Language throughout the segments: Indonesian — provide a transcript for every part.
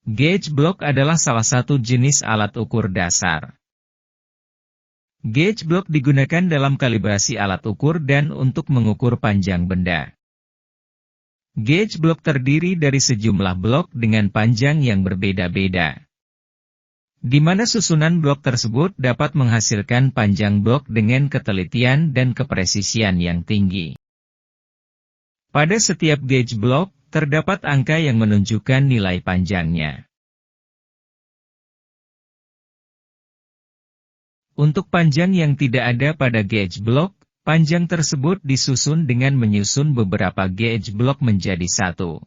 Gauge block adalah salah satu jenis alat ukur dasar. Gauge block digunakan dalam kalibrasi alat ukur dan untuk mengukur panjang benda. Gauge block terdiri dari sejumlah blok dengan panjang yang berbeda-beda, di mana susunan blok tersebut dapat menghasilkan panjang blok dengan ketelitian dan kepresisian yang tinggi. Pada setiap gauge block, terdapat angka yang menunjukkan nilai panjangnya. Untuk panjang yang tidak ada pada gauge block, panjang tersebut disusun dengan menyusun beberapa gauge block menjadi satu.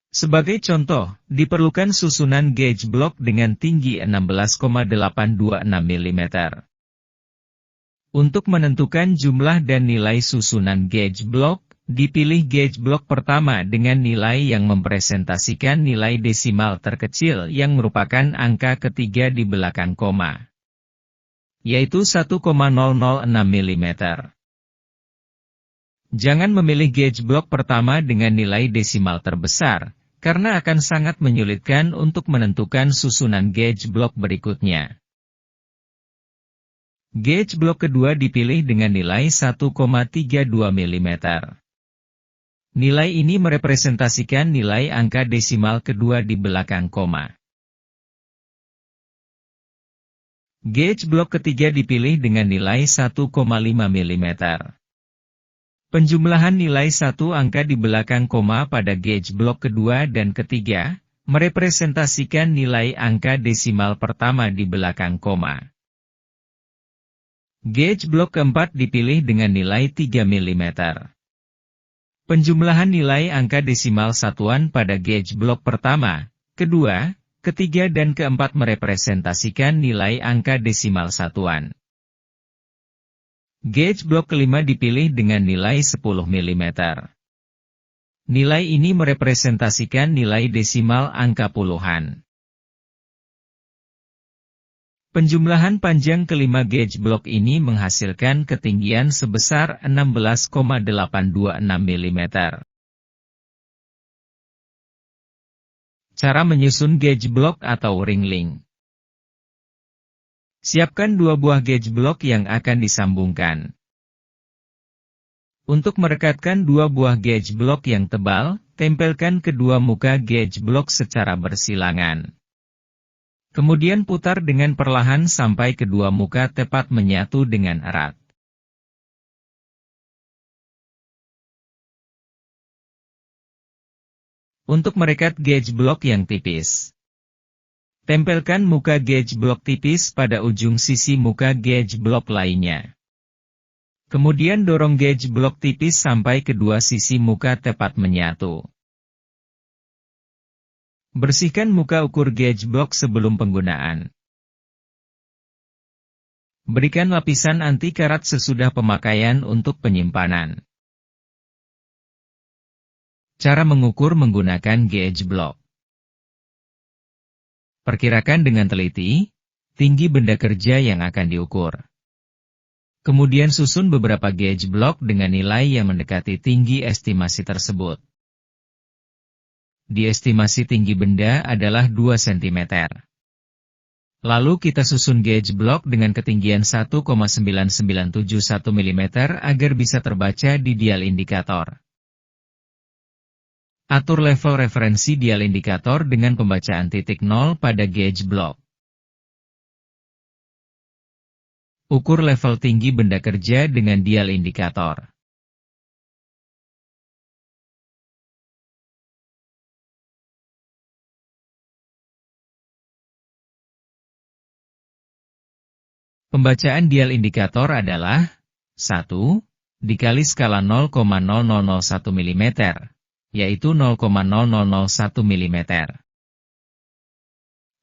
Sebagai contoh, diperlukan susunan gauge block dengan tinggi 16,826 mm. Untuk menentukan jumlah dan nilai susunan gauge block, dipilih gauge block pertama dengan nilai yang mempresentasikan nilai desimal terkecil yang merupakan angka ketiga di belakang koma, yaitu 1,006 mm. Jangan memilih gauge block pertama dengan nilai desimal terbesar, karena akan sangat menyulitkan untuk menentukan susunan gauge block berikutnya. Gauge block kedua dipilih dengan nilai 1,32 mm. Nilai ini merepresentasikan nilai angka desimal kedua di belakang koma. Gauge block ketiga dipilih dengan nilai 1,5 mm. Penjumlahan nilai satu angka di belakang koma pada gauge block kedua dan ketiga, merepresentasikan nilai angka desimal pertama di belakang koma. Gauge block keempat dipilih dengan nilai 3 mm. Penjumlahan nilai angka desimal satuan pada gauge block pertama, kedua, ketiga dan keempat merepresentasikan nilai angka desimal satuan. Gauge block kelima dipilih dengan nilai 10 mm. Nilai ini merepresentasikan nilai desimal angka puluhan. Penjumlahan panjang kelima gauge block ini menghasilkan ketinggian sebesar 16,826 mm. Cara menyusun gauge block atau ringling. Siapkan dua buah gauge block yang akan disambungkan. Untuk merekatkan dua buah gauge block yang tebal, tempelkan kedua muka gauge block secara bersilangan. Kemudian putar dengan perlahan sampai kedua muka tepat menyatu dengan erat. Untuk merekat gauge block yang tipis, tempelkan muka gauge block tipis pada ujung sisi muka gauge block lainnya. Kemudian dorong gauge block tipis sampai kedua sisi muka tepat menyatu. Bersihkan muka ukur gauge block sebelum penggunaan. Berikan lapisan anti karat sesudah pemakaian untuk penyimpanan. Cara mengukur menggunakan gauge block. Perkirakan dengan teliti tinggi benda kerja yang akan diukur. Kemudian susun beberapa gauge block dengan nilai yang mendekati tinggi estimasi tersebut. Diestimasi tinggi benda adalah 2 cm. Lalu kita susun gauge block dengan ketinggian 1,9971 mm agar bisa terbaca di dial indikator. Atur level referensi dial indikator dengan pembacaan titik 0 pada gauge block. Ukur level tinggi benda kerja dengan dial indikator. Pembacaan dial indikator adalah 1 dikali skala 0,0001 mm. Yaitu 0,0001 mm.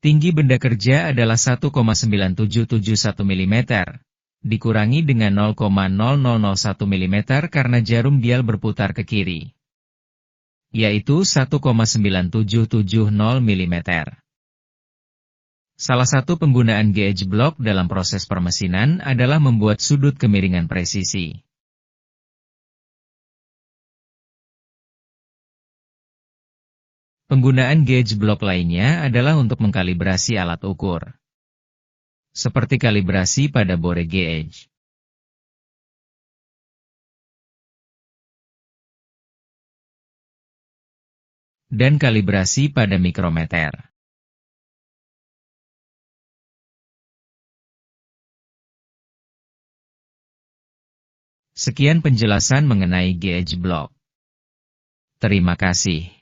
Tinggi benda kerja adalah 1,9771 mm, dikurangi dengan 0,0001 mm karena jarum dial berputar ke kiri, yaitu 1,9770 mm. Salah satu penggunaan gauge block dalam proses permesinan adalah membuat sudut kemiringan presisi. Penggunaan gauge block lainnya adalah untuk mengkalibrasi alat ukur. Seperti kalibrasi pada bore gauge. Dan kalibrasi pada mikrometer. Sekian penjelasan mengenai gauge block. Terima kasih.